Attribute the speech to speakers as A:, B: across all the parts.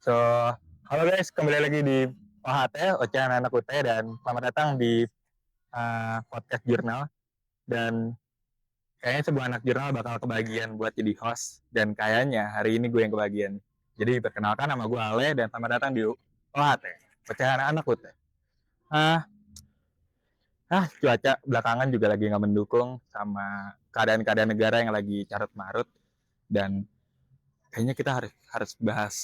A: So, halo guys, kembali lagi di OHT, Ocehan Anak UT, dan selamat datang di podcast jurnal. Dan kayaknya sebuah anak jurnal bakal kebagian buat jadi host, dan kayaknya hari ini gue yang kebagian. Jadi perkenalkan, nama gue Ale, dan selamat datang di OHT, Ocehan Anak UT. Ah, cuaca belakangan juga lagi nggak mendukung sama keadaan-keadaan negara yang lagi carut marut, dan kayaknya kita harus bahas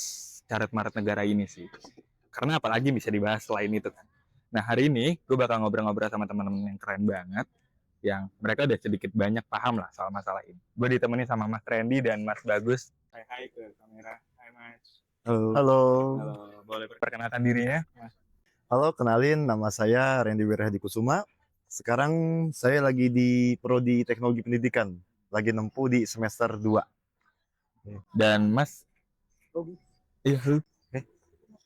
A: carut marut negara ini sih. Karena apalagi bisa dibahas selain itu kan. Nah hari ini gue bakal ngobrol-ngobrol sama teman-teman yang keren banget, yang mereka udah sedikit banyak paham lah soal masalah ini. Gue ditemani sama Mas Randy dan Mas Bagus. Hai ke kamera. Hai Mas.
B: Halo.
A: Halo, boleh perkenalkan dirinya? Mas.
B: Halo, kenalin nama saya Randy Wirahadi Kusuma. Sekarang saya lagi di Prodi Teknologi Pendidikan, lagi nempuh di semester 2.
A: Dan Mas, iya,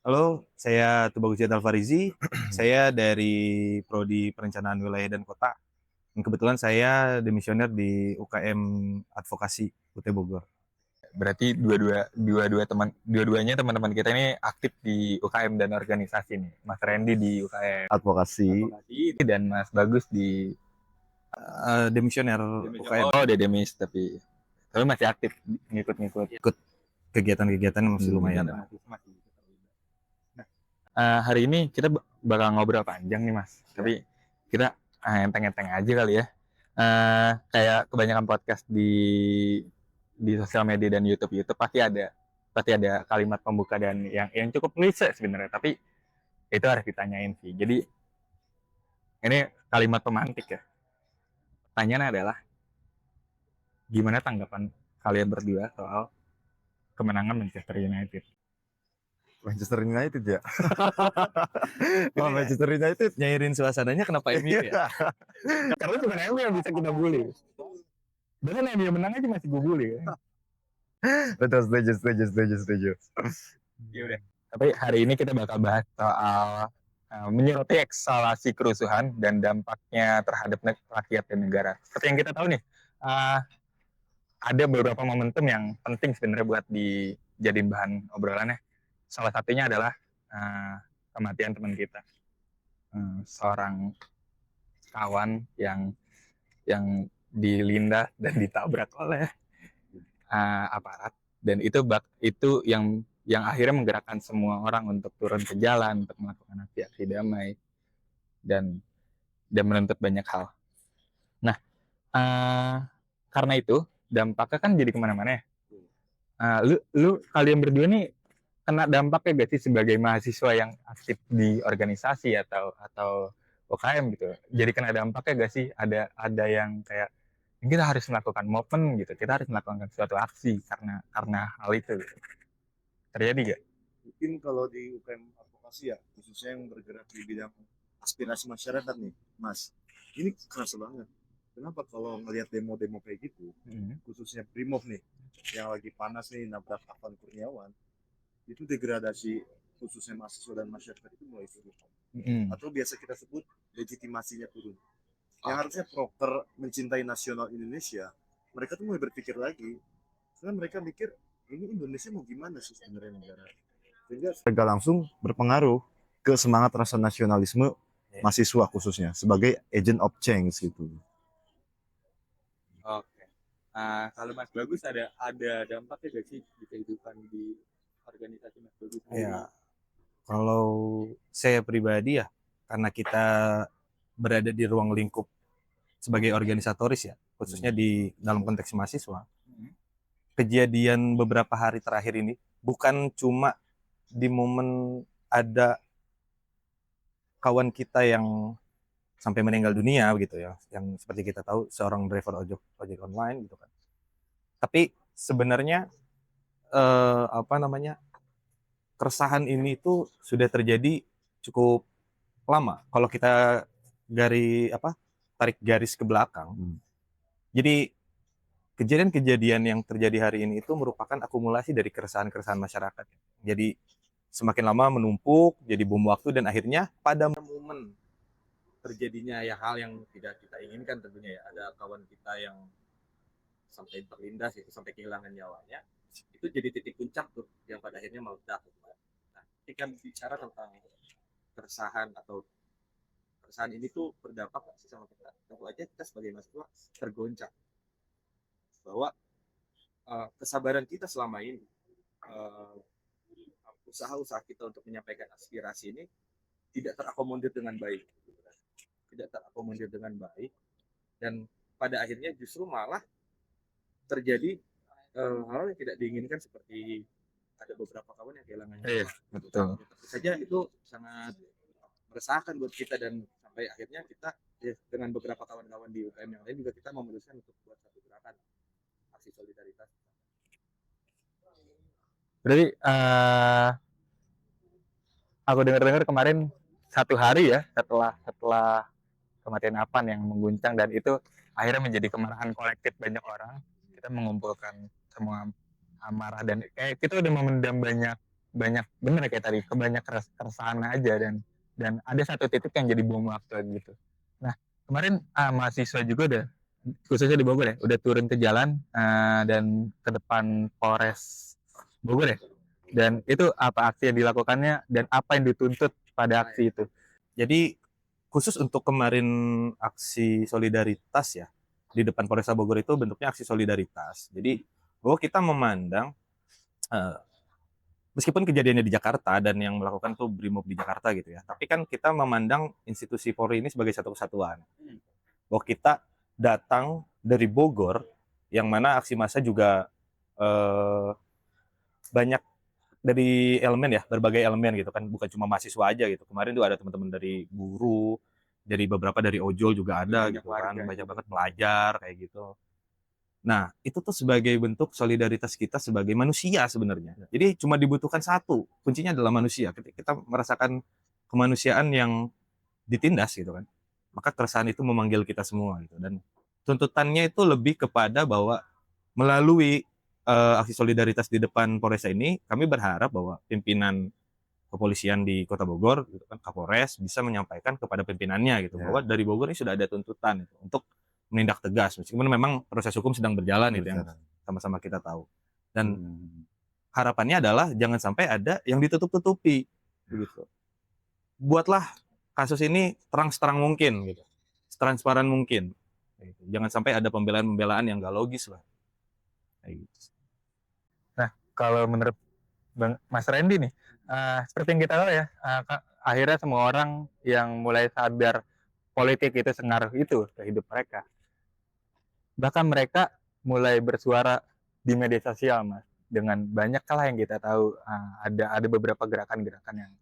C: Halo, saya Tubagus Jadal Farizi. Saya dari Prodi Perencanaan Wilayah dan Kota. Dan kebetulan saya demisioner di UKM Advokasi UT Bogor.
A: berarti dua-duanya teman-teman kita ini aktif di UKM dan organisasi nih. Mas Randy di UKM
B: Advokasi.
A: dan Mas Bagus di
C: Demisioner UKM.
A: Oh, udah demis tapi masih aktif ngikut-ngikut.
C: Ikut kegiatan-kegiatan masih lumayan lah.
A: Hari ini kita bakal ngobrol panjang nih Mas. Tapi kita enteng-enteng aja kali ya. Kayak kebanyakan podcast di sosial media dan YouTube pasti ada kalimat pembuka dan yang cukup klise sebenarnya, tapi itu harus ditanyain sih. Jadi ini kalimat pemantik ya. Pertanyaannya adalah gimana tanggapan kalian berdua soal kemenangan Manchester United?
B: Manchester United ya? Oh, Manchester United.
C: Nyairin suasananya kenapa MU ya?
A: Karena cuma MU yang bisa kita bully. Bahkan MU menang aja masih gue bully.
B: Betul, setuju.
A: Ya udah. Tapi hari ini kita bakal bahas soal menyoroti eskalasi kerusuhan dan dampaknya terhadap rakyat dan negara. Seperti yang kita tahu nih, ada beberapa momentum yang penting sebenarnya buat dijadiin bahan obrolannya. Salah satunya adalah kematian teman kita, seorang kawan yang dilindas dan ditabrak oleh aparat, dan itu yang akhirnya menggerakkan semua orang untuk turun ke jalan untuk melakukan aksi damai dan menuntut banyak hal. Nah, karena itu dampaknya kan jadi kemana-mana ya. Lu kalian berdua nih kena dampaknya gak sih sebagai mahasiswa yang aktif di organisasi atau UKM gitu? Jadi kena dampaknya gak sih? Ada yang kayak kita harus melakukan momen gitu, kita harus melakukan suatu aksi karena hal itu gitu. Terjadi gak?
D: Mungkin kalau di UKM advokasi ya, khususnya yang bergerak di bidang aspirasi masyarakat nih, Mas, ini kerasa banget. Kenapa kalau ngelihat demo-demo kayak gitu, khususnya Brimob nih, yang lagi panas nih nabrak Afan Kurniawan, itu degradasi khususnya mahasiswa dan masyarakat itu mulai turun. Atau biasa kita sebut legitimasinya turun. Yang harusnya proper mencintai nasional Indonesia, mereka tuh mulai berpikir lagi. Karena mereka mikir, ini Indonesia mau gimana sih sebenarnya negara? Sehingga
B: Mereka langsung berpengaruh ke semangat rasa nasionalisme mahasiswa khususnya sebagai agent of change gitu.
A: Oke. Kalau Mas Bagus ada dampaknya gak sih di kehidupan di organisasi Mas Bagus?
C: Ya, kalau saya pribadi ya, karena kita berada di ruang lingkup sebagai organisatoris ya, khususnya di dalam konteks mahasiswa, kejadian beberapa hari terakhir ini bukan cuma di momen ada kawan kita yang sampai meninggal dunia gitu ya, yang seperti kita tahu seorang driver ojek online gitu kan. Tapi sebenarnya keresahan ini tuh sudah terjadi cukup lama. Kalau kita tarik garis ke belakang. Jadi kejadian-kejadian yang terjadi hari ini itu merupakan akumulasi dari keresahan-keresahan masyarakat. Jadi semakin lama menumpuk, jadi bom waktu, dan akhirnya pada momen terjadinya ya hal yang tidak kita inginkan tentunya ya, ada kawan kita yang sampai terlindas, itu sampai kehilangan nyawanya, itu jadi titik puncak tuh yang pada akhirnya meledak.
E: ketika bicara tentang keresahan atau keresahan ini tuh berdampak nggak sih sama kita? Tentu aja kita sebagai mahasiswa tergoncang bahwa kesabaran kita selama ini, uh, usaha-usaha kita untuk menyampaikan aspirasi ini tidak terakomodir dengan baik, tidak terakomodir dengan baik, dan pada akhirnya justru malah terjadi hal yang tidak diinginkan seperti ada beberapa kawan yang kehilangan
A: Iya,
E: nyawa.
A: betul.
E: Tentu saja itu sangat meresahkan buat kita, dan sampai akhirnya kita ya, dengan beberapa kawan-kawan di UKM yang lain juga kita memutuskan untuk buat satu gerakan aksi solidaritas.
A: Berarti aku dengar-dengar kemarin 1 hari ya setelah kematian Apan yang mengguncang, dan itu akhirnya menjadi kemarahan kolektif banyak orang. Kita mengumpulkan semua amarah, dan kayak kita udah memendam banyak bener kayak tadi, kebanyak keresahan aja, dan ada satu titik yang jadi bom waktu gitu. Nah, kemarin mahasiswa juga udah, khususnya di Bogor ya, udah turun ke jalan dan ke depan Polres Bogor ya. Dan itu apa aksi yang dilakukannya dan apa yang dituntut pada aksi itu?
C: Jadi khusus untuk kemarin aksi solidaritas ya di depan Polresta Bogor itu bentuknya aksi solidaritas. Jadi bahwa kita memandang meskipun kejadiannya di Jakarta dan yang melakukan tuh Brimob di Jakarta gitu ya, tapi kan kita memandang institusi Polri ini sebagai satu kesatuan. Bahwa kita datang dari Bogor, yang mana aksi massa juga banyak dari elemen ya, berbagai elemen gitu kan, bukan cuma mahasiswa aja gitu. Kemarin tuh ada teman-teman dari guru, dari beberapa dari ojol juga ada
E: Banyak
C: gitu kan,
E: warga.
C: banyak banget pelajar kayak gitu. Nah, itu tuh sebagai bentuk solidaritas kita sebagai manusia sebenarnya. Jadi cuma dibutuhkan satu, kuncinya adalah manusia. Ketika kita merasakan kemanusiaan yang ditindas gitu kan, maka keresahan itu memanggil kita semua gitu. Dan tuntutannya itu lebih kepada bahwa melalui aksi solidaritas di depan Polresta ini, kami berharap bahwa pimpinan kepolisian di Kota Bogor, gitu kan, Kapolres bisa menyampaikan kepada pimpinannya gitu, bahwa dari Bogor ini sudah ada tuntutan gitu, untuk menindak tegas, meskipun memang proses hukum sedang berjalan gitu, yang sama-sama kita tahu. Dan harapannya adalah jangan sampai ada yang ditutup-tutupi, begitu. Buatlah kasus ini terang-terang mungkin, gitu, transparan mungkin. Gitu. Jangan sampai ada pembelaan-pembelaan yang gak logis lah. Kayak gitu.
A: Nah, kalau menurut Mas Randy nih, seperti yang kita tahu ya, akhirnya semua orang yang mulai sadar politik itu sengaruh itu ke hidup mereka. Bahkan mereka mulai bersuara di media sosial, Mas. Dengan banyak hal yang kita tahu, ada beberapa gerakan-gerakan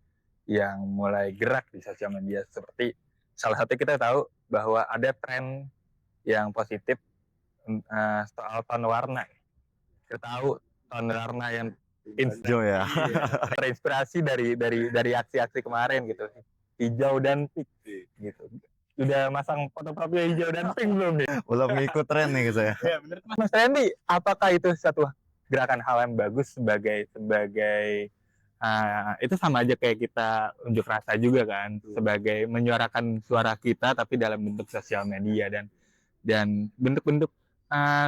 A: yang mulai gerak di sosial media. Seperti salah satu kita tahu bahwa ada tren yang positif soal tone warna. Kita tahu tone warna yang
B: hijau ya.
A: terinspirasi dari aksi-aksi kemarin gitu, hijau dan pink gitu. Udah masang foto profil hijau dan pink belum nih?
B: Belum ngikut tren nih saya.
A: Ya, menurut Mas Randy, apakah itu satu gerakan hal yang bagus sebagai itu sama aja kayak kita unjuk rasa juga kan, sebagai menyuarakan suara kita tapi dalam bentuk sosial media, dan bentuk-bentuk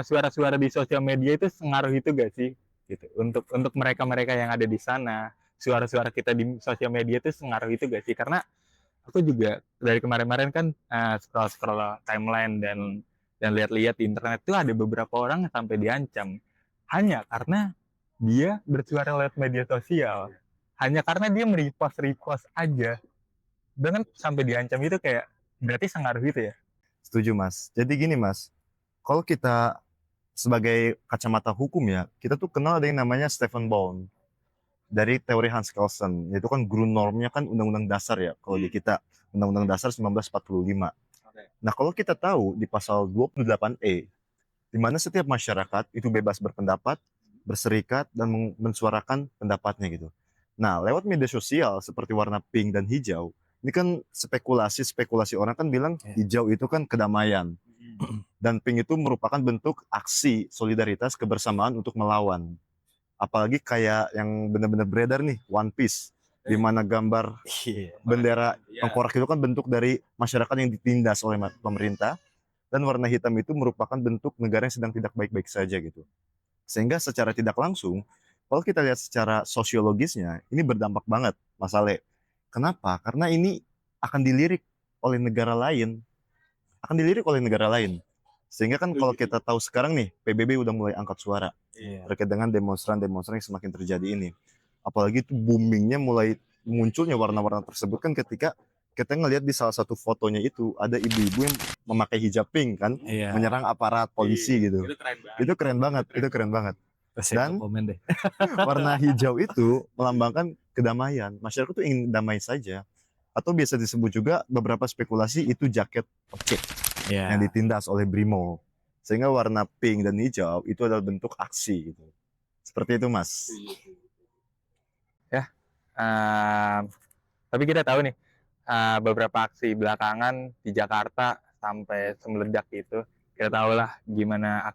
A: suara-suara di sosial media itu sengaruh itu gak sih gitu untuk mereka-mereka yang ada di sana, suara-suara kita di sosial media itu sengaruh itu gak sih? Karena aku juga dari kemarin-kemarin kan scroll timeline dan lihat-lihat di internet tuh ada beberapa orang yang sampai diancam hanya karena dia bersuara lewat media sosial, hanya karena dia repost aja, dengan sampai diancam. Itu kayak berarti sengaruh itu ya?
B: Setuju Mas. Jadi gini Mas, kalau kita sebagai kacamata hukum ya, kita tuh kenal ada yang namanya Stephen Bond dari teori Hans Kelsen. Itu kan guru normnya kan Undang-Undang Dasar ya, kalau di kita Undang-Undang Dasar 1945. Nah, kalau kita tahu di pasal 28E, di mana setiap masyarakat itu bebas berpendapat, berserikat, dan mensuarakan pendapatnya gitu. Nah, lewat media sosial seperti warna pink dan hijau, ini kan spekulasi orang kan bilang hijau itu kan kedamaian. Dan pink itu merupakan bentuk aksi solidaritas kebersamaan untuk melawan. Apalagi kayak yang benar-benar beredar nih, One Piece, di mana gambar bendera tengkorak itu kan bentuk dari masyarakat yang ditindas oleh pemerintah, dan warna hitam itu merupakan bentuk negara yang sedang tidak baik-baik saja gitu. Sehingga secara tidak langsung kalau kita lihat secara sosiologisnya, ini berdampak banget, Mas Ale. Kenapa? Karena ini akan dilirik oleh negara lain, akan dilirik oleh negara lain. Sehingga kan kalau kita tahu sekarang nih, PBB udah mulai angkat suara
C: Iya.
B: terkait dengan demonstran-demonstran yang semakin terjadi ini. Apalagi itu boomingnya mulai munculnya warna-warna tersebut kan ketika kita ngelihat di salah satu fotonya itu ada ibu-ibu yang memakai hijab pink kan,
C: Iya.
B: menyerang aparat polisi gitu.
E: Itu keren banget.
B: Itu keren banget, itu keren banget.
C: Saya
B: Dan
C: nggak komen deh.
B: warna hijau itu melambangkan kedamaian. Masyarakat tuh ingin damai saja. Atau biasa disebut juga beberapa spekulasi itu jaket objek yang
C: Iya.
B: ditindas oleh Brimo. Sehingga warna pink dan hijau itu adalah bentuk aksi gitu. Seperti itu, Mas.
A: Tapi kita tahu nih, beberapa aksi belakangan di Jakarta sampai semeledak itu, kita tahu lah gimana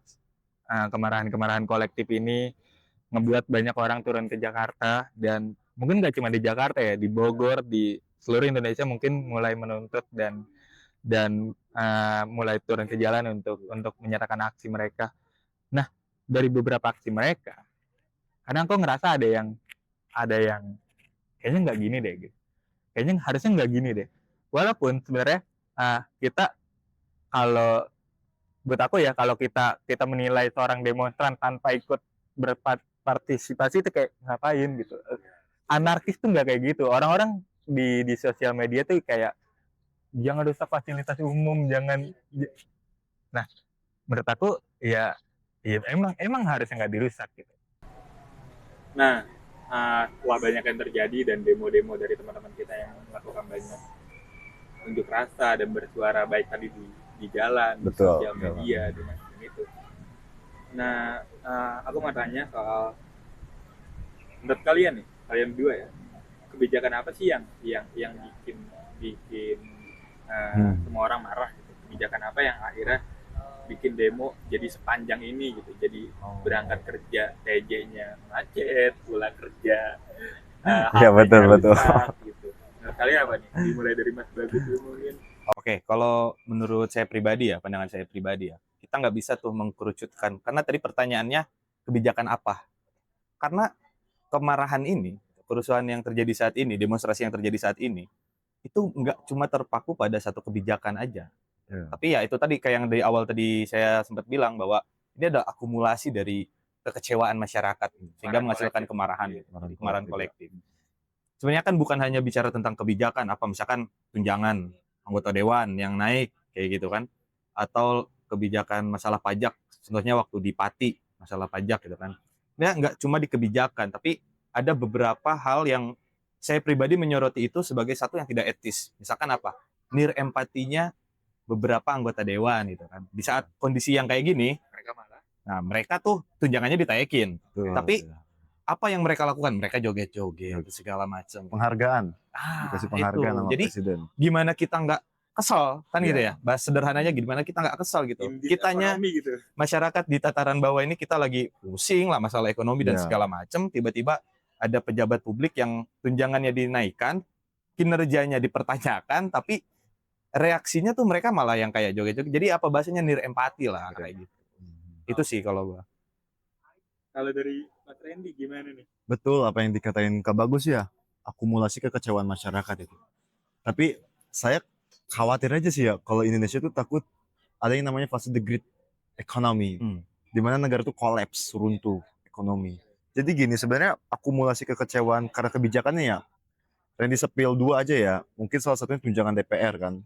A: kemarahan-kemarahan kolektif ini ngebuat banyak orang turun ke Jakarta, dan mungkin nggak cuma di Jakarta ya, di Bogor, di seluruh Indonesia mungkin mulai menuntut dan mulai turun ke jalan untuk menyatakan aksi mereka. Nah, dari beberapa aksi mereka, kadang kok ngerasa ada yang kayaknya nggak gini deh gitu. Kayaknya harusnya nggak gini deh. Walaupun sebenarnya kita, kalau buat aku ya, kalau kita menilai seorang demonstran tanpa ikut berpartisipasi itu kayak ngapain gitu. Anarkis tuh nggak kayak gitu. Orang-orang di sosial media tuh kayak jangan rusak fasilitas umum, jangan. Nah, menurut aku ya emang harusnya nggak dirusak gitu.
F: Nah, setelah banyak yang terjadi dan demo-demo dari teman-teman kita yang melakukan banyak unjuk rasa dan bersuara baik tadi di jalan, di
B: Betul,
F: sosial media, dan macam itu. Nah, aku mau tanya soal menurut kalian nih, kalian berdua ya, kebijakan apa sih yang bikin semua orang marah gitu? Kebijakan apa yang akhirnya bikin demo jadi sepanjang ini gitu, jadi berangkat kerja TJ-nya macet, pulang kerja
B: Iya, betul,
F: HP-nya
B: betul.
F: rusak, gitu. Menurut kalian apa nih? Dimulai dari Mas Bagus dulu mungkin.
C: Oke, kalau menurut saya pribadi ya, pandangan saya pribadi ya, kita nggak bisa tuh mengkerucutkan. Karena tadi pertanyaannya kebijakan apa? Karena kemarahan ini, kerusuhan yang terjadi saat ini, demonstrasi yang terjadi saat ini, itu nggak cuma terpaku pada satu kebijakan aja.
B: Iya.
C: Tapi ya itu tadi kayak yang dari awal tadi saya sempat bilang bahwa ini ada akumulasi dari kekecewaan masyarakat sehingga menghasilkan kemarahan, kemarahan kolektif. Sebenarnya kan bukan hanya bicara tentang kebijakan, apa misalkan tunjangan anggota dewan yang naik kayak gitu kan, atau kebijakan masalah pajak, contohnya waktu di Pati masalah pajak gitu kan. Ya nggak cuma di kebijakan, tapi ada beberapa hal yang saya pribadi menyoroti itu sebagai satu yang tidak etis. Misalkan apa? Nir empatinya beberapa anggota dewan gitu kan. Di saat kondisi yang kayak gini, nah mereka tuh tunjangannya ditayakin.
B: Betul,
C: Tapi
B: iya.
C: apa yang mereka lakukan? Mereka joget-joget segala macam.
B: Penghargaan, dikasih penghargaan
C: Itu.
B: sama
C: Jadi
B: presiden.
C: gimana kita nggak kesel kan gitu
B: Iya.
C: ya? Bahas sederhananya gimana kita nggak kesel gitu.
F: Indie
C: Kitanya
F: ekonomi gitu.
C: masyarakat di tataran bawah ini kita lagi pusing lah masalah ekonomi dan
B: Iya.
C: segala macam. Tiba-tiba ada pejabat publik yang tunjangannya dinaikkan, kinerjanya dipertanyakan, tapi reaksinya tuh mereka malah yang kayak joget-joget. Jadi apa bahasanya nir empati lah kayak gitu. Itu sih kalau gua.
F: Kalau dari Mas Randy gimana nih?
B: Betul apa yang dikatain Kak Bagus ya, akumulasi kekecewaan masyarakat itu. Tapi saya khawatir aja sih ya kalau Indonesia tuh takut ada yang namanya fase the great economy, di mana negara tuh kolaps, runtuh ekonomi. Jadi gini, sebenarnya akumulasi kekecewaan karena kebijakannya ya, Randy sepil 2 aja ya, mungkin salah satunya tunjangan DPR kan,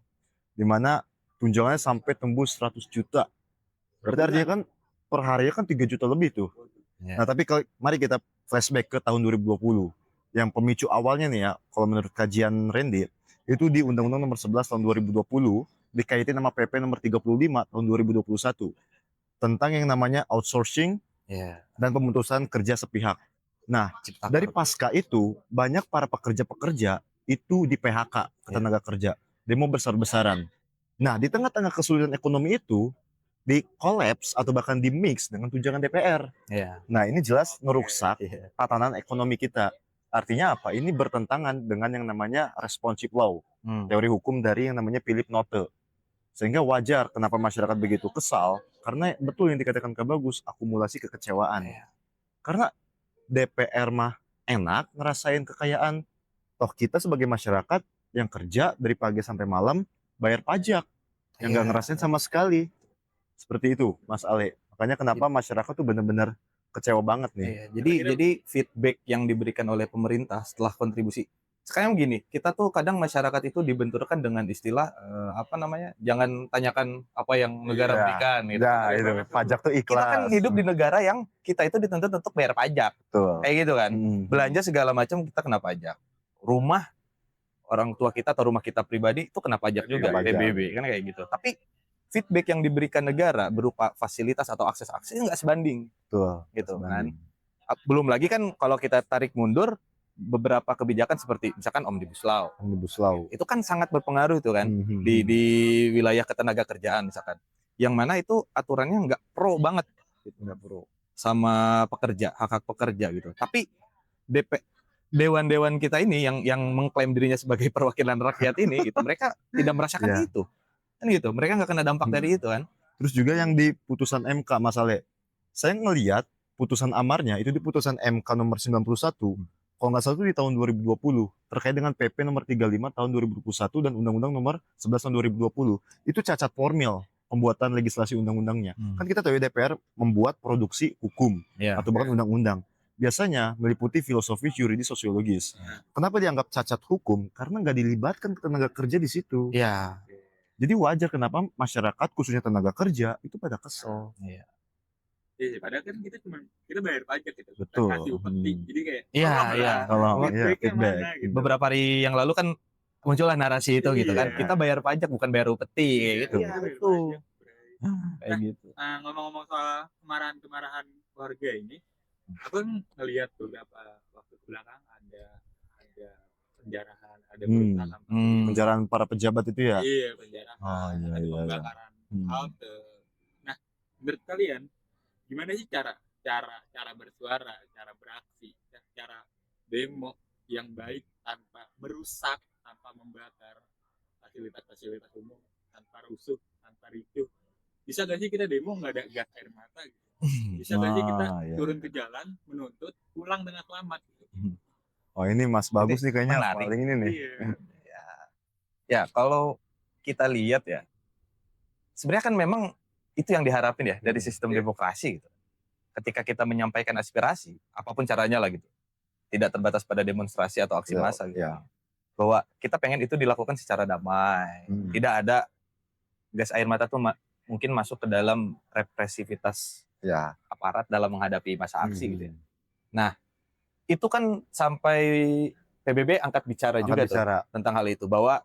B: di mana tunjangannya sampai tembus 100 juta. Berarti artinya kan per harinya kan 3 juta lebih tuh.
C: Ya.
B: Nah tapi mari kita flashback ke tahun 2020. Yang pemicu awalnya nih ya, kalau menurut kajian Randy, itu di Undang-Undang nomor 11 tahun 2020, dikaitin sama PP nomor 35 tahun 2021. Tentang yang namanya outsourcing
C: Ya.
B: dan pemutusan kerja sepihak. Nah, dari pasca itu, banyak para pekerja-pekerja itu di PHK, tenaga kerja. Demo besar-besaran. Nah, di tengah-tengah kesulitan ekonomi itu, di kolaps atau bahkan di mix dengan tunjangan DPR.
C: Ya.
B: Nah, ini jelas ngerusak
C: Iya.
B: tatanan ekonomi kita. Artinya apa? Ini bertentangan dengan yang namanya responsive law, teori hukum dari yang namanya Philip Note. Sehingga wajar kenapa masyarakat begitu kesal, karena betul yang dikatakan Kak Bagus, akumulasi kekecewaan.
C: Iya.
B: Karena DPR mah enak ngerasain kekayaan. Toh kita sebagai masyarakat yang kerja dari pagi sampai malam bayar pajak, yang nggak
C: Iya.
B: ngerasain sama sekali. Seperti itu, Mas Ale. Makanya kenapa masyarakat tuh bener-bener kecewa banget nih.
C: Iya, jadi feedback yang diberikan oleh pemerintah setelah kontribusi. Sekarang gini, kita tuh kadang masyarakat itu dibenturkan dengan istilah apa namanya? Jangan tanyakan apa yang negara
B: Iya.
C: berikan gitu.
B: Nah, itu pajak tuh
C: Kita kan
B: ikhlas.
C: hidup di negara yang kita itu dituntut untuk bayar pajak.
B: Betul.
C: Kayak gitu kan. Belanja segala macam kita kena pajak. Rumah orang tua kita atau rumah kita pribadi itu kena pajak juga,
B: Kena pajak.
C: PBB kan kayak gitu. Tapi feedback yang diberikan negara berupa fasilitas atau akses nggak sebanding
B: Betul.
C: gitu kan. Belum lagi kan kalau kita tarik mundur beberapa kebijakan seperti misalkan Omnibus Law.
B: Omnibus Law.
C: Itu kan sangat berpengaruh itu kan di wilayah ketenaga kerjaan misalkan. Yang mana itu aturannya nggak pro banget gitu, nggak pro sama pekerja, hak-hak pekerja gitu. Tapi dewan-dewan kita ini yang mengklaim dirinya sebagai perwakilan rakyat ini gitu, mereka tidak merasakan
B: Iya.
C: itu. Kan gitu, mereka nggak kena dampak dari itu kan.
B: Terus juga yang di putusan MK, Mas Ale. Saya ngelihat putusan amarnya itu di putusan MK nomor 91. Kalau nggak salah itu di tahun 2020 terkait dengan PP nomor 35 tahun 2021 dan Undang-Undang nomor 11 tahun 2020. Itu cacat formil pembuatan legislasi undang-undangnya. Kan kita tahu ya DPR membuat produksi hukum
C: Iya.
B: atau bahkan undang-undang. Biasanya meliputi filosofi, yuridis, sosiologis. Kenapa dianggap cacat hukum? Karena nggak dilibatkan tenaga kerja di situ.
C: Iya.
B: Jadi wajar kenapa masyarakat khususnya tenaga kerja itu pada kesel.
C: Iya.
F: Iya, padahal kan kita bayar pajak gitu.
B: Betul.
F: Kasih upeti. Jadi kayak
C: Iya,
F: tolonglah,
C: iya.
B: Tolong, iya,
F: feedback-nya
B: feedback.
F: mana gitu.
C: Beberapa hari yang lalu kan muncullah narasi itu gitu kan.
F: Iya.
C: Kita bayar pajak bukan bayar upeti kayak gitu.
F: Iya, bayar
C: Itu.
F: pajak, Bray.
C: Kayak gitu.
F: Ngomong-ngomong soal kemarahan-kemarahan keluarga ini, aku kan ngelihat beberapa waktu belakang ada penjarahan, ada berusaha sampai
B: Penjaraan para pejabat itu ya.
F: iya penjarahan,
B: Oh, iya,
F: ada
B: iya, iya.
F: pembakaran halte. Nah, menurut kalian gimana sih cara bersuara, cara beraksi, cara demo yang baik tanpa merusak, tanpa membakar fasilitas-fasilitas umum, tanpa rusuh, tanpa ricuh? Bisa gak sih kita demo nggak ada gas air mata gitu? Bisa gak sih kita
B: iya.
F: turun ke jalan menuntut pulang dengan selamat gitu?
B: Oh ini Mas bagus nih kayaknya
C: menarik.
B: paling ini nih.
F: Iya.
C: Ya, kalau kita lihat ya, sebenarnya kan memang itu yang diharapin ya dari sistem demokrasi gitu. Ketika kita menyampaikan aspirasi, apapun caranya lah gitu, tidak terbatas pada demonstrasi atau aksi massa gitu.
B: Ya.
C: Bahwa kita pengen itu dilakukan secara damai, tidak ada gas air mata tuh mungkin masuk ke dalam represivitas
B: Ya.
C: aparat dalam menghadapi masa aksi gitu ya. Nah, itu kan sampai PBB angkat bicara juga tuh tentang hal itu, bahwa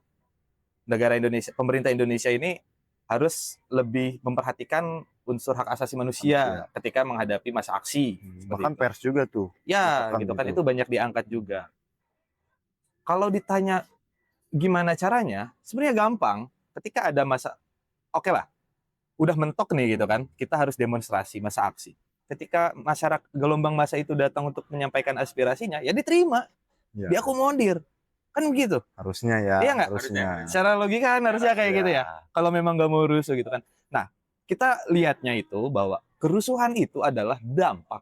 C: negara Indonesia, pemerintah Indonesia ini harus lebih memperhatikan unsur hak asasi manusia ketika menghadapi masa aksi.
B: Bahkan pers juga tuh.
C: Ya,
B: Bahkan
C: gitu kan,
B: gitu.
C: itu banyak diangkat juga. Kalau ditanya gimana caranya, sebenarnya gampang. Ketika ada masa, oke lah, udah mentok nih gitu kan, kita harus demonstrasi, masa aksi. Ketika masyarakat gelombang massa itu datang untuk menyampaikan aspirasinya, ya diterima,
B: Ya.
C: diakomodir, kan begitu.
B: Harusnya ya.
C: Iya nggak?
B: Harusnya.
C: Secara logika kan harusnya kayak gitu ya. Kalau memang nggak mau rusuh gitu kan. Nah, kita lihatnya itu bahwa kerusuhan itu adalah dampak,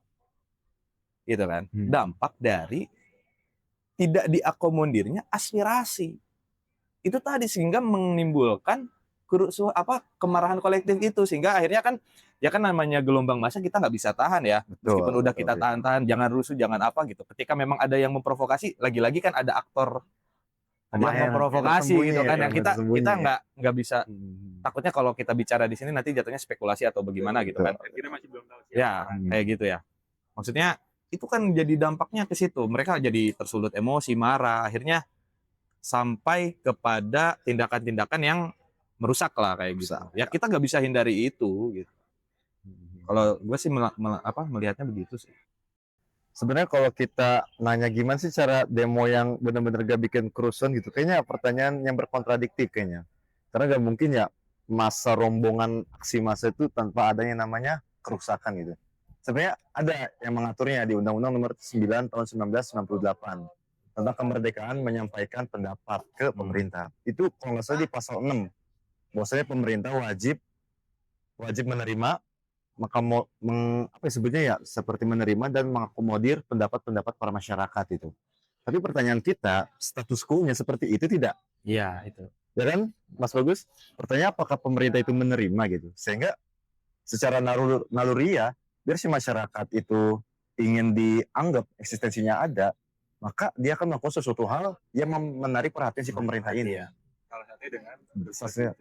C: gitu kan, dampak dari tidak diakomodirnya aspirasi. Itu tadi sehingga menimbulkan kemarahan kolektif itu, sehingga akhirnya kan ya kan namanya gelombang massa kita nggak bisa tahan ya. Meskipun udah kita tahan-tahan, jangan rusuh, jangan apa gitu. Ketika memang ada yang memprovokasi, lagi-lagi kan ada aktor yang memprovokasi gitu kan, yang kita nggak bisa. Takutnya kalau kita bicara di sini nanti jatuhnya spekulasi atau bagaimana gitu kan.
F: Kita masih belum tahu siapa.
C: Ya, kayak gitu ya. Maksudnya itu kan jadi dampaknya ke situ. Mereka jadi tersulut emosi, marah, akhirnya sampai kepada tindakan-tindakan yang merusak lah kayak gitu. Ya kita nggak bisa hindari itu gitu. Kalau gue sih melihatnya begitu sih.
B: Sebenarnya kalau kita nanya gimana sih cara demo yang benar-benar gak bikin kerusuhan gitu, kayaknya pertanyaan yang berkontradiktif kayaknya. Karena gak mungkin ya masa rombongan aksi massa itu tanpa adanya namanya kerusakan gitu. Sebenarnya ada yang mengaturnya di Undang-Undang nomor 9 tahun 1998 tentang kemerdekaan menyampaikan pendapat ke pemerintah. Itu kalau nggak salah di pasal 6. Bahwasanya pemerintah wajib menerima apa ya sebutnya ya, seperti menerima dan mengakomodir pendapat-pendapat para masyarakat itu. Tapi pertanyaan kita, status quo-nya seperti itu tidak?
C: Iya, itu.
B: Ya kan, Mas Bagus? Pertanyaan apakah pemerintah itu menerima gitu? Sehingga secara naluriah, biar si masyarakat itu ingin dianggap eksistensinya ada, maka dia akan melakukan sesuatu hal yang menarik perhatian si pemerintah ini.
C: Iya.
E: Salah satunya dengan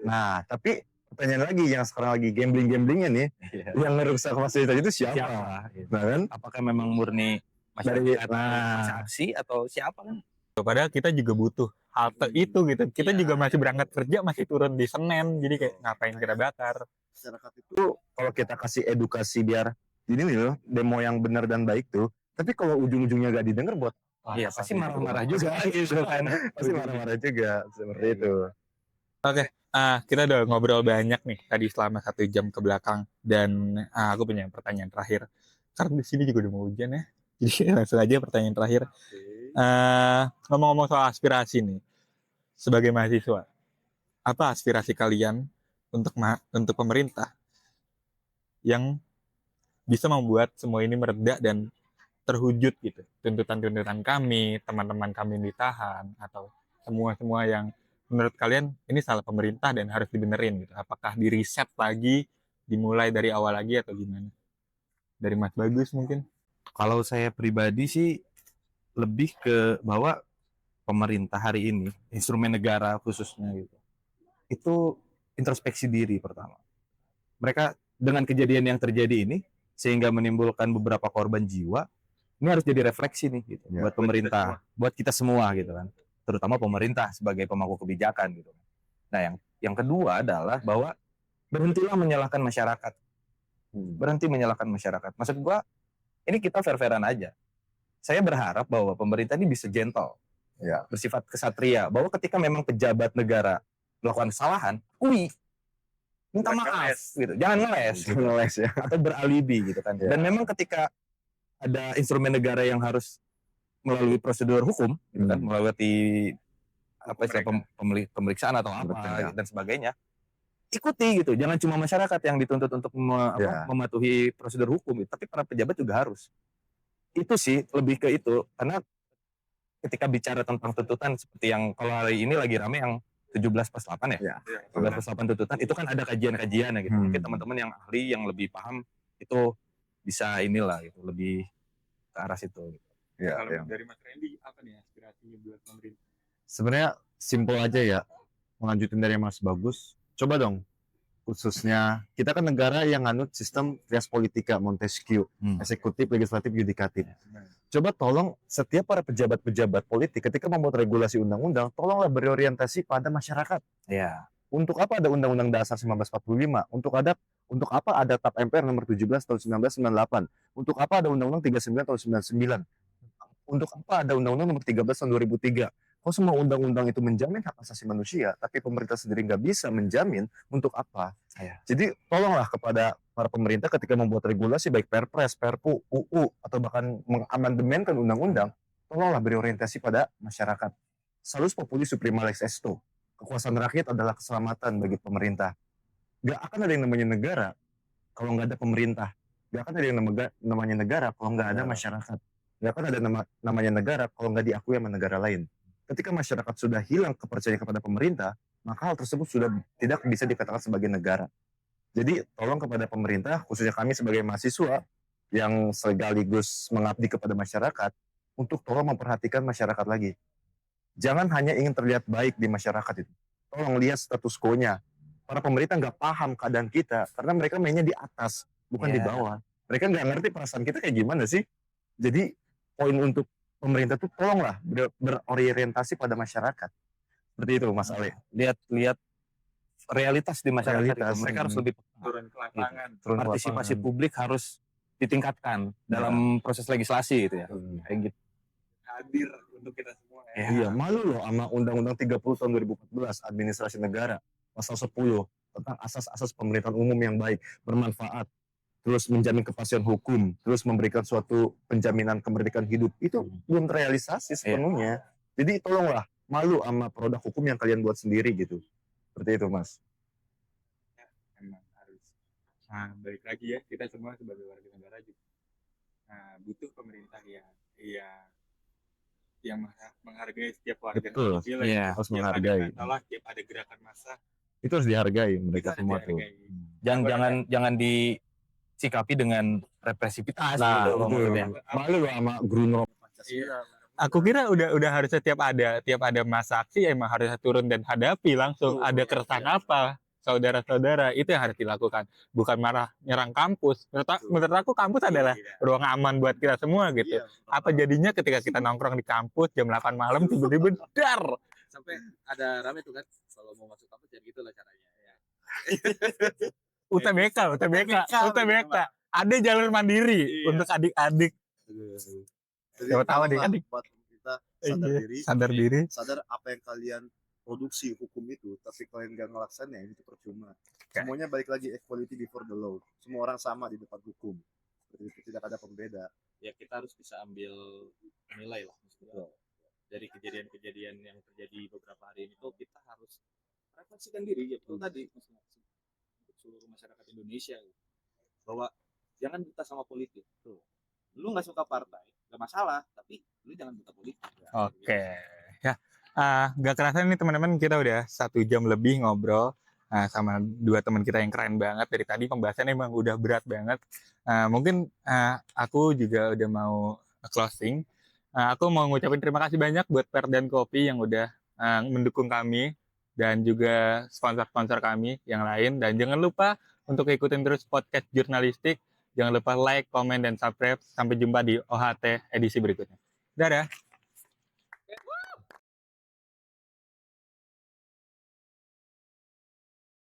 B: Nah, tapi pertanyaan lagi yang sekarang lagi gambling-gamblingnya nih,
C: Iya.
B: yang ngerusak fasilitas itu siapa?
C: Siapa? Gitu.
B: Nah kan?
C: Apakah memang murni
B: Dari-
C: masyarakat
B: nah.
C: aksi atau siapa kan?
A: Padahal kita juga butuh halte itu gitu. Kita juga masih berangkat kerja, masih turun di Senen. Jadi kayak ngapain kita bakar?
D: Masyarakat itu
B: Itu kalau kita kasih edukasi biar ini nih loh, demo yang benar dan baik tuh. Tapi kalau ujung-ujungnya gak didengar buat
C: Iya, pasti marah-marah juga gitu kan.
B: pasti marah-marah juga seperti itu.
A: Kita udah ngobrol banyak nih tadi selama 1 jam ke belakang. Dan aku punya pertanyaan terakhir. Karena di sini juga udah mau hujan ya. Jadi langsung aja pertanyaan terakhir. Ngomong-ngomong soal aspirasi nih. Sebagai mahasiswa, apa aspirasi kalian untuk pemerintah yang bisa membuat semua ini mereda dan terwujud gitu? Tuntutan-tuntutan kami, teman-teman kami yang ditahan, atau semua yang menurut kalian ini salah pemerintah dan harus dibenerin gitu. Apakah di reset lagi, dimulai dari awal lagi atau gimana? Dari Mas Bagus mungkin?
C: Kalau saya pribadi sih lebih ke bahwa pemerintah hari ini, instrumen negara khususnya gitu, itu introspeksi diri pertama. Mereka dengan kejadian yang terjadi ini sehingga menimbulkan beberapa korban jiwa, ini harus jadi refleksi nih gitu,
B: Ya,
C: buat pemerintah, buat kita semua gitu kan, terutama pemerintah sebagai pemangku kebijakan gitu. Nah, yang kedua adalah bahwa berhentilah menyalahkan masyarakat. Berhenti menyalahkan masyarakat. Maksud gua, ini kita fair-fairan aja. Saya berharap bahwa pemerintah ini bisa gentle,
B: Ya.
C: bersifat kesatria, bahwa ketika memang pejabat negara melakukan kesalahan, minta
E: Jangan
C: maaf
E: ngeles.
C: gitu, jangan ngeles gitu,
B: Ngeles ya.
C: atau beralibi gitu kan.
B: Ya.
C: Dan memang ketika ada instrumen negara yang harus melalui prosedur hukum gitu kan, melalui pemeriksaan atau apa
B: Betul, ya.
C: dan sebagainya, ikuti gitu. Jangan cuma masyarakat yang dituntut untuk
B: Ya.
C: mematuhi prosedur hukum, tapi para pejabat juga harus. Itu sih lebih ke itu, karena ketika bicara tentang tuntutan seperti yang kalau hari ini lagi rame yang 17+8 ya, 17+8 tuntutan, itu kan ada kajian-kajian ya gitu. Mungkin teman-teman yang ahli yang lebih paham itu bisa inilah gitu, lebih ke arah situ. Gitu.
B: Ya,
F: Kalau
B: ya.
F: dari Mas Randy apa nih aspirasinya buat pemerintah?
B: Sebenarnya simpel aja ya, melanjutin dari Mas Bagus. Coba dong, khususnya kita kan negara yang nganut sistem trias politika Montesquieu, eksekutif, legislatif, yudikatif. Coba tolong setiap para pejabat-pejabat politik ketika membuat regulasi undang-undang, tolonglah berorientasi pada masyarakat.
C: Ya.
B: Untuk apa ada Undang-Undang Dasar 1945? Untuk apa ada TAP MPR nomor 17 tahun 1998? Untuk apa ada Undang-Undang 39 tahun 99? Untuk apa ada Undang-Undang nomor 13 tahun 2003? Kalau semua undang-undang itu menjamin hak asasi manusia, tapi pemerintah sendiri nggak bisa menjamin, untuk apa?
C: Ya.
B: Jadi tolonglah kepada para pemerintah ketika membuat regulasi, baik Perpres, Perpu, UU, atau bahkan mengamandemenkan undang-undang, tolonglah berorientasi pada masyarakat. Salus populi suprema lex esto. Kekuasaan rakyat adalah keselamatan bagi pemerintah. Nggak akan ada yang namanya negara kalau nggak ada pemerintah. Nggak akan ada yang namanya negara kalau nggak ada masyarakat. Nggak akan ada namanya negara kalau nggak diakui sama negara lain. Ketika masyarakat sudah hilang kepercayaan kepada pemerintah, maka hal tersebut sudah tidak bisa dikatakan sebagai negara. Jadi tolong kepada pemerintah, khususnya kami sebagai mahasiswa yang sekaligus mengabdi kepada masyarakat, untuk tolong memperhatikan masyarakat lagi. Jangan hanya ingin terlihat baik di masyarakat itu. Tolong lihat status quo-nya. Para pemerintah nggak paham keadaan kita, karena mereka mainnya di atas, bukan di bawah. Mereka nggak ngerti perasaan kita kayak gimana sih. Jadi poin untuk pemerintah tuh tolonglah berorientasi pada masyarakat. Seperti itu Mas Ale.
C: Lihat realitas di masyarakat.
B: Realitas.
C: Mereka harus lebih
F: Turun ke lapangan.
C: partisipasi publik harus ditingkatkan dalam proses legislasi gitu ya. Kayak gitu.
F: Hadir untuk kita semua ya.
B: Iya, malu loh sama Undang-Undang 30 tahun 2014 Administrasi Negara pasal 10 tentang asas-asas pemerintahan umum yang baik, bermanfaat, terus menjamin kepastian hukum, terus memberikan suatu penjaminan kemerdekaan hidup. Itu belum terrealisasi sepenuhnya. Jadi tolonglah, malu sama produk hukum yang kalian buat sendiri gitu. Seperti itu, Mas.
F: Emang Nah, balik lagi ya, kita semua sebagai warga negara juga butuh pemerintah yang menghargai setiap warga
B: Betul.
F: sipil
C: Iya,
B: harus
F: tiap
B: menghargai.
F: ada masalah, tiap ada gerakan massa
B: Itu harus dihargai
F: itu
B: mereka
F: harus
B: semua tuh.
F: dihargai.
C: Jangan disikapi dengan represivitas
B: Nah,
C: gitu
B: itu
C: maksudnya.
B: malu loh sama Bruno.
F: Iya. Aku kira udah harusnya tiap ada masa aksi emang harus turun dan hadapi langsung. Ada keresahan apa, saudara-saudara, itu yang harus dilakukan. Bukan marah nyerang kampus. Menurut aku kampus adalah ruang aman buat kita semua gitu.
D: Iya,
F: Apa jadinya ketika kita nongkrong di kampus jam 8 malam tiba-tiba dar.
E: Sampai ada rame tuh kan kalau mau masuk kampus jadi gitulah caranya ya.
F: UTBK. Ada jalur mandiri untuk adik-adik.
D: Jadi
F: Siapa tahu
D: tolonglah
F: adik-adik.
D: buat kita sadar
F: Iya,
D: diri,
F: sadar diri.
D: sadar apa yang kalian produksi hukum itu, tapi kalian gak ngelaksanain itu percuma. Semuanya balik lagi equality before the law. Semua orang sama di depan hukum. Seperti itu, tidak ada pembeda.
E: Ya kita harus bisa ambil nilai lah maksudnya. Dari kejadian-kejadian yang terjadi beberapa hari ini tuh kita harus refleksikan diri ya betul tadi maksudnya untuk seluruh masyarakat Indonesia bahwa jangan buta sama politik tuh. Lu nggak suka partai nggak masalah tapi lu jangan buta politik ya.
F: Oke, ya. Gak kerasa nih teman-teman, kita udah 1 jam lebih ngobrol sama 2 teman kita yang keren banget. Dari tadi pembahasannya emang udah berat banget. Mungkin aku juga udah mau closing. Aku mau ngucapin terima kasih banyak buat Per dan Kopi yang udah mendukung kami dan juga sponsor-sponsor kami yang lain. Dan jangan lupa untuk ikutin terus podcast jurnalistik. Jangan lupa like, komen, dan subscribe. Sampai jumpa di OHT edisi berikutnya. Dadah!